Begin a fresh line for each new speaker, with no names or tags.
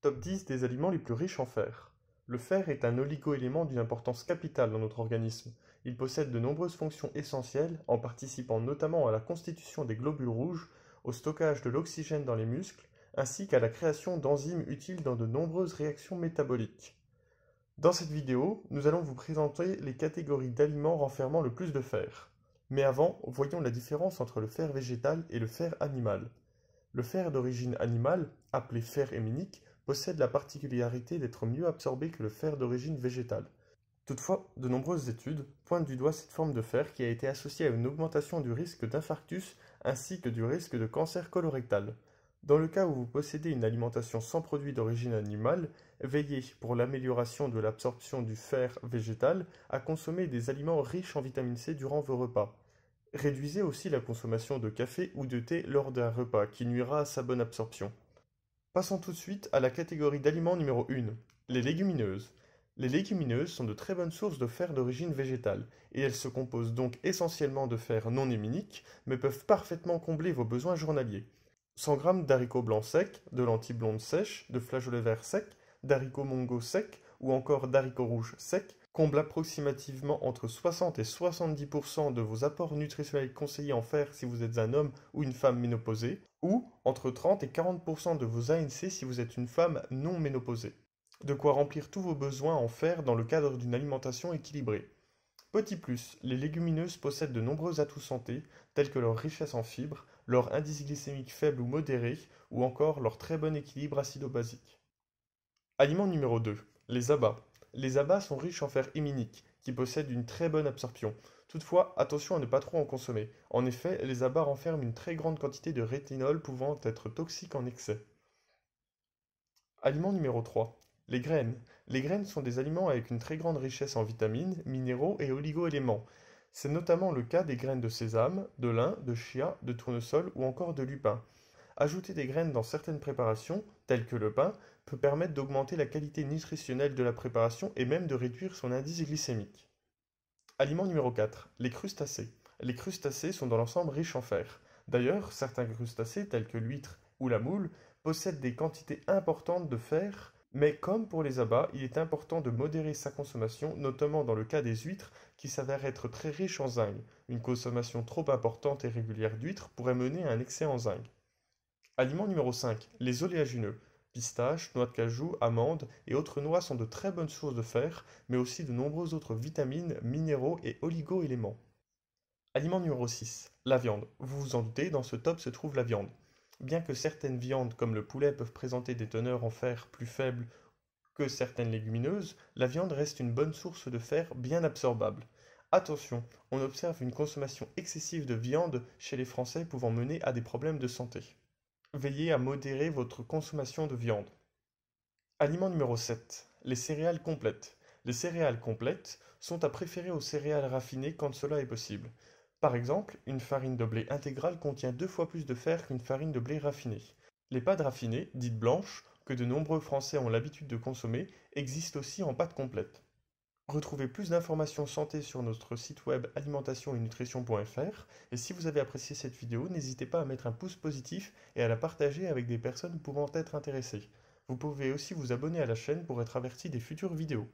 Top 10 des aliments les plus riches en fer. Le fer est un oligoélément d'une importance capitale dans notre organisme. Il possède de nombreuses fonctions essentielles, en participant notamment à la constitution des globules rouges, au stockage de l'oxygène dans les muscles, ainsi qu'à la création d'enzymes utiles dans de nombreuses réactions métaboliques. Dans cette vidéo, nous allons vous présenter les catégories d'aliments renfermant le plus de fer. Mais avant, voyons la différence entre le fer végétal et le fer animal. Le fer d'origine animale, appelé fer héminique, possède la particularité d'être mieux absorbé que le fer d'origine végétale. Toutefois, de nombreuses études pointent du doigt cette forme de fer qui a été associée à une augmentation du risque d'infarctus ainsi que du risque de cancer colorectal. Dans le cas où vous possédez une alimentation sans produits d'origine animale, veillez, pour l'amélioration de l'absorption du fer végétal, à consommer des aliments riches en vitamine C durant vos repas. Réduisez aussi la consommation de café ou de thé lors d'un repas, qui nuira à sa bonne absorption. Passons tout de suite à la catégorie d'aliments numéro 1, les légumineuses. Les légumineuses sont de très bonnes sources de fer d'origine végétale, et elles se composent donc essentiellement de fer non héminique, mais peuvent parfaitement combler vos besoins journaliers. 100 g d'haricots blancs secs, de lentilles blondes sèches, de flageolets verts secs, d'haricots mongo secs ou encore d'haricots rouges secs comblent approximativement entre 60 et 70% de vos apports nutritionnels conseillés en fer si vous êtes un homme ou une femme ménopausée, ou entre 30 et 40% de vos ANC si vous êtes une femme non ménopausée. De quoi remplir tous vos besoins en fer dans le cadre d'une alimentation équilibrée. Petit plus, les légumineuses possèdent de nombreux atouts santé, tels que leur richesse en fibres, leur indice glycémique faible ou modéré, ou encore leur très bon équilibre acido-basique. Aliment numéro 2, les abats. Les abats sont riches en fer héminique, qui possède une très bonne absorption. Toutefois, attention à ne pas trop en consommer. En effet, les abats renferment une très grande quantité de rétinol pouvant être toxique en excès. Aliment numéro 3, les graines. Les graines sont des aliments avec une très grande richesse en vitamines, minéraux et oligo-éléments. C'est notamment le cas des graines de sésame, de lin, de chia, de tournesol ou encore de lupin. Ajouter des graines dans certaines préparations, telles que le pain, peut permettre d'augmenter la qualité nutritionnelle de la préparation et même de réduire son indice glycémique. Aliment numéro 4, les crustacés. Les crustacés sont dans l'ensemble riches en fer. D'ailleurs, certains crustacés, tels que l'huître ou la moule, possèdent des quantités importantes de fer, mais comme pour les abats, il est important de modérer sa consommation, notamment dans le cas des huîtres qui s'avèrent être très riches en zinc. Une consommation trop importante et régulière d'huîtres pourrait mener à un excès en zinc. Aliment numéro 5, les oléagineux. Pistaches, noix de cajou, amandes et autres noix sont de très bonnes sources de fer, mais aussi de nombreuses autres vitamines, minéraux et oligo-éléments. Aliment numéro 6, la viande. Vous vous en doutez, dans ce top se trouve la viande. Bien que certaines viandes comme le poulet peuvent présenter des teneurs en fer plus faibles que certaines légumineuses, la viande reste une bonne source de fer bien absorbable. Attention, on observe une consommation excessive de viande chez les Français pouvant mener à des problèmes de santé. Veillez à modérer votre consommation de viande. Aliment numéro 7, les céréales complètes. Les céréales complètes sont à préférer aux céréales raffinées quand cela est possible. Par exemple, une farine de blé intégrale contient 2 fois plus de fer qu'une farine de blé raffinée. Les pâtes raffinées, dites blanches, que de nombreux Français ont l'habitude de consommer, existent aussi en pâtes complètes. Retrouvez plus d'informations santé sur notre site web alimentation-et-nutrition.fr et si vous avez apprécié cette vidéo, n'hésitez pas à mettre un pouce positif et à la partager avec des personnes pouvant être intéressées. Vous pouvez aussi vous abonner à la chaîne pour être averti des futures vidéos.